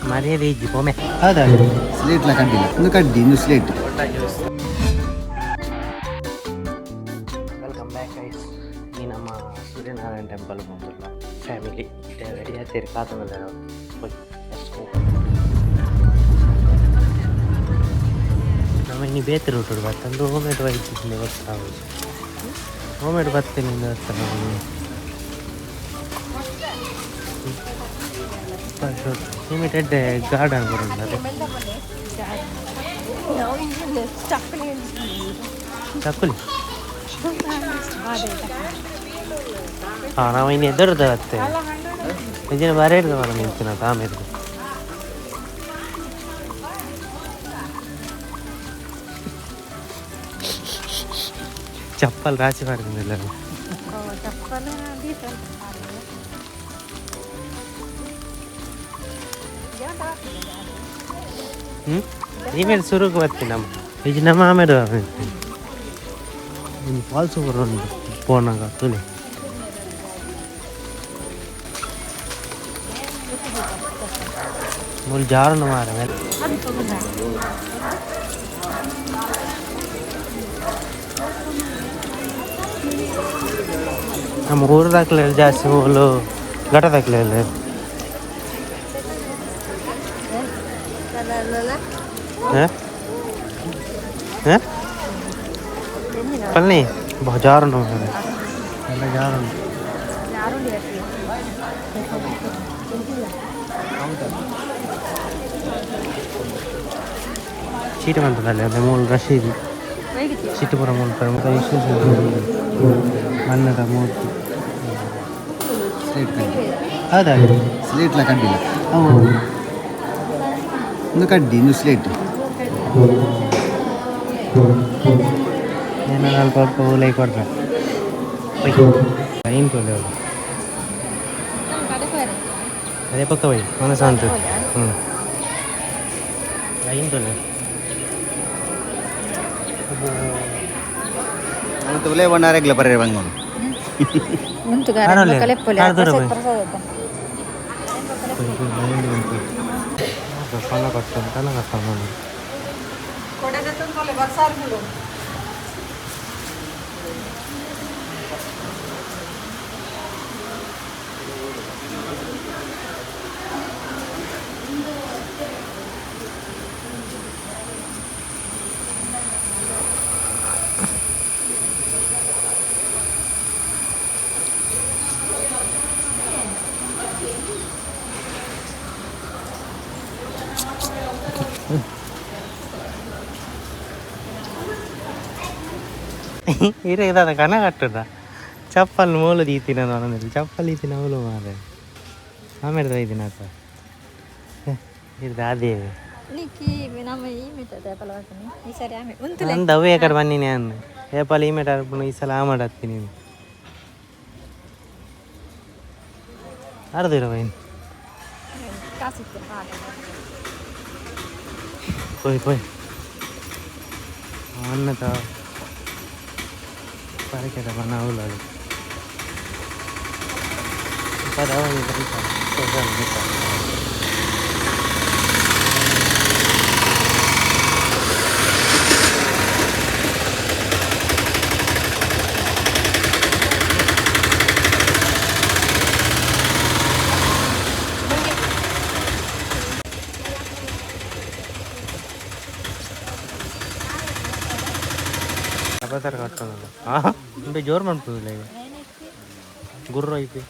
ಮರ್ಯಾದೆ ಇಜ್ಜಿ ಒಮ್ಮೆ ಹೌದಾ ಸ್ಲೇಟ್ಲ ಕಡ್ಡಿಲ್ಲ ಒಂದು ಕಡ್ಡಿ ಇನ್ನು ಸ್ಲೇಟ್. Welcome back guys. ಈ ನಮ್ಮ ಸೂರ್ಯನಾರಾಯಣ ಟೆಂಪಲ್ ಬಂದಿಲ್ಲ ಫ್ಯಾಮಿಲಿ ರೆಡಿ ಆಗ್ತೀರಿ ಕಾತಂದ್ರೆ ನಮ್ಮ ಇನ್ನು ಬೇತಿ ರೂಟು ಬರ್ತಂದು ಹೋಮೇಡ್ ವೈದ್ಯ ಗೊತ್ತಾಗೋದು ಹೋಮೇಡ್ ಬರ್ತೀನಿ ಲಿಮಿಟೆಡ್ ಗಾರ್ಡನ್ ಬರೋದು ಚಪ್ಪಲಿ ಹಾಂ ನಾವು ಇನ್ನು ಎದುರ್ದು ಮತ್ತೆ ಇದನ್ನು ಬರ ಹಿಡ್ದು ಬರೋ ನಿಂತಿನ ಆಮೇಲೆ ಚಪ್ಪಲ್ ರಾಶಿ ಮಾಡಿದ್ದಿಲ್ಲ ಇಮೇಲೆ ಸುರುಗು ಬರ್ತೀನಿ ನಮ್ಮ ಈಗ ನಮ್ಮ ಆಮೇಲೆ ಫಾಲ್ಸು ಬರೋದು ಫೋನಾಗ ತುಳಿ ಮೂಲ ಜಾರನ್ನು ಮಾರ ನಮ್ಮ ಊರದಾಗ್ಲೇ ಜಾಸ್ತಿ ಮೂಲು ಘಟದಾಗ್ಲೇ ಇಲ್ಲ ಪಲ್ನಿ ಜಾರನ್ನು ಎಲ್ಲ ಜಾರನ್ನು ಸೀಟು ಬಂತದಲ್ಲಿ ಅಂದರೆ ಮೂಲ ರಶೀದಿ ಸಿಟ್ಟುಪುರ ಮೂಲಕ ಮನ್ನದ ಮೂರ್ತಿ ಸ್ಲೇಟ್ ಕಡ್ಡಿ ಹೌದಾ ಸ್ಲೇಟ್ಲ ಕಡ್ಡಿಲ್ಲ ಒಂದು ಕಡ್ಡಿ ಇನ್ನು ಸ್ಲೇಟ್. ಏನೋ ಸ್ವಲ್ಪ ಲೈಕ್ ಕೊಡ್ತಾರೆ ಲೈನ್ ತೊಲೆ ಅವರು ಅದೇ ಪಕ್ಕ ಬೈ ಮನಸ್ಸು ಅಂತ ಲೈನ್ ತೊಲೆ ತುಲೆ ಬಣ್ಣಾರೆಗ್ಲ ಬರೀ ಬಂಗೋನು ಕಣ್ಣ ಕಟ್ಟ ಇರದ ಕಣ ಕಟ್ಟದ ಚಪ್ಪಲ್ ಮೂಲು ದೀತಿನ ನಾನು ಚಪ್ಪಲ್ ಈತಿನ ಮೂಲು ಮಾರೆ ಆಮೇಲೆ ಐದಿನ ಇದು ಅದೇ ನಂದು ಅವೇ ಕಡೆ ಬನ್ನಿನಿ ಅನ್ನ ಏಪಲ್ ಈ ಮೇಟ್ ಅರ್ಪಣೆ ಈ ಸಲ ಆ ಮಾಡತ್ತೀನಿ ಅರ್ದಿರ ಬೈನ್ ಪೋಯ್ ಅನ್ನತ ಪಾರಕೆಟ ಬಣ್ಣ ಅವಳು ಅಬತ್ತಾರ ಕಟ್ಟೋದಲ್ಲ ಹಾಂ ಇಂಟು ಜೋರು ಮಾಡ್ಬೋದಿಲ್ಲ ಈಗ ಗುರ್ರ ಐತಿ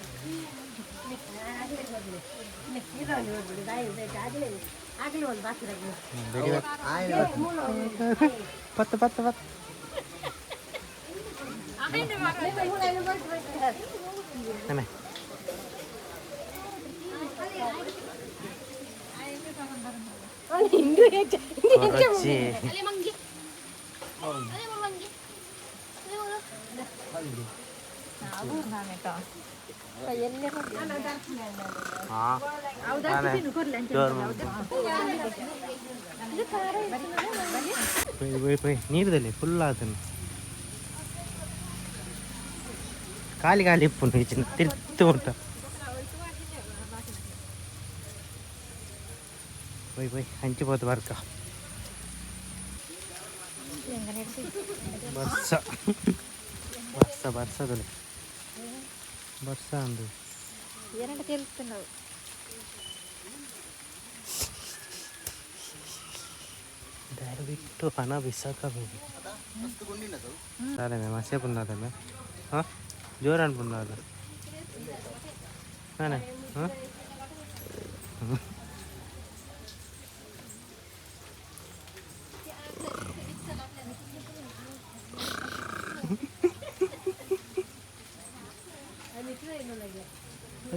ಪತ್ತು ಪತ್ತು ಪತ್ತು ನೀರದಲ್ಲಿ ಫುಲ್ ಆತನು ಖಾಲಿ ಖಾಲಿ ಇಪ್ಪು ತಿರ್ತು ಉಂಟ പോയി ഹഞ്ചിപ്പോത്ത് വർക്ക ಬರ್ಸ ಬರ್ಸ ಬರ್ಸದಲ್ಲಿ ಬರ್ಸ ಅಂದು ಏನಂತ ಕೇಳ್తున్నావు ದಾರಿ ಬಿಟ್ಟು ಹಣ ಬಿಸಾಕಬೇಕು ಸరే మేము అసేపు ఉన్నదా మేము జోరు అనుకున్నదా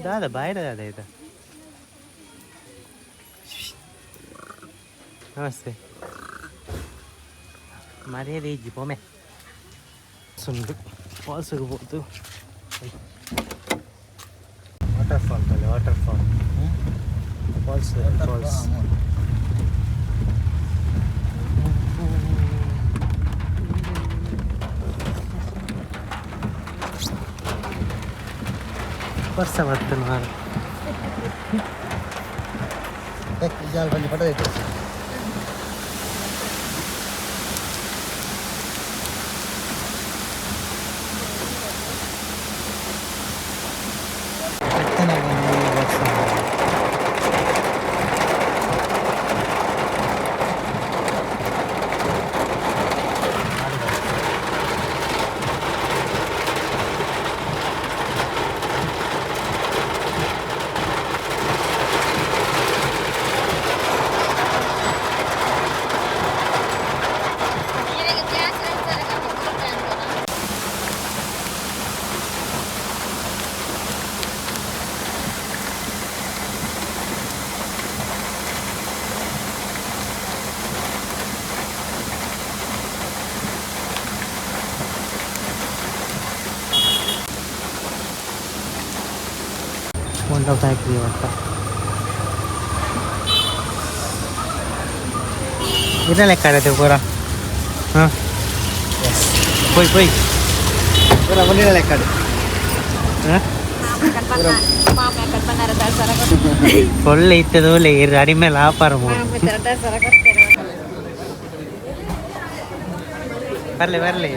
दादा बाहेर दादा इथं नमस्ते ಮರ್ಯಾದೆ ಇಜ್ಜಿ ಪೊಮ್ಮೆ ಸುಂದು ಫಾಲ್ಸ್ಗೆ ಹೋಗ್ತು ವಾಟರ್ ಫಾಲ್ ಅಲ್ಲಿ ವಾಟರ್ ಫಾಲ್ ಫಾಲ್ಸ್ ಫಾಲ್ಸ್ ವರ್ಷ ಬರ್ತಾನೆ ಮಾರ ಜಾಲ ಬಂದು ಫೋಟೋ ಐತೆ Honda factory वाटतं इथं नाही काढा ते पोरा हां पोई ಪೂರ ಬಂದಿಲ್ಲ ಲೆಕ್ಕ ಒಳ್ಳೆ ಇತ್ತದೋಲೆ ಅಡಿ ಮೇಲೆ ವ್ಯಾಪಾರ ಬರ್ಲಿ ಬರ್ಲಿ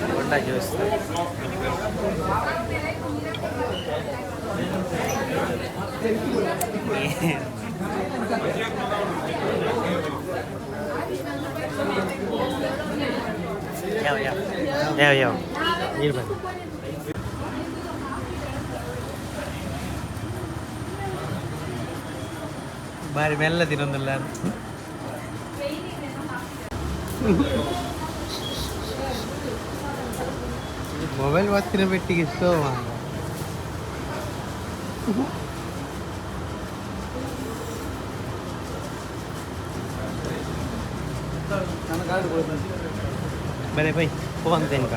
Honda ಜ್ಯೂಸ್ ಯಾವ ನೀರು ಬನ್ನಿ ಬಾರಿ ಮೆಲ್ಲ ತಿನ್ನೊಂದಿಲ್ಲ ಮೊಬೈಲ್ ಒತ್ತಿನ ಬೆಟ್ಟಿಗೆ ಇಷ್ಟೋ ಬರೇ ಬೈ ಫೋನ್ ತೆನ್ಕ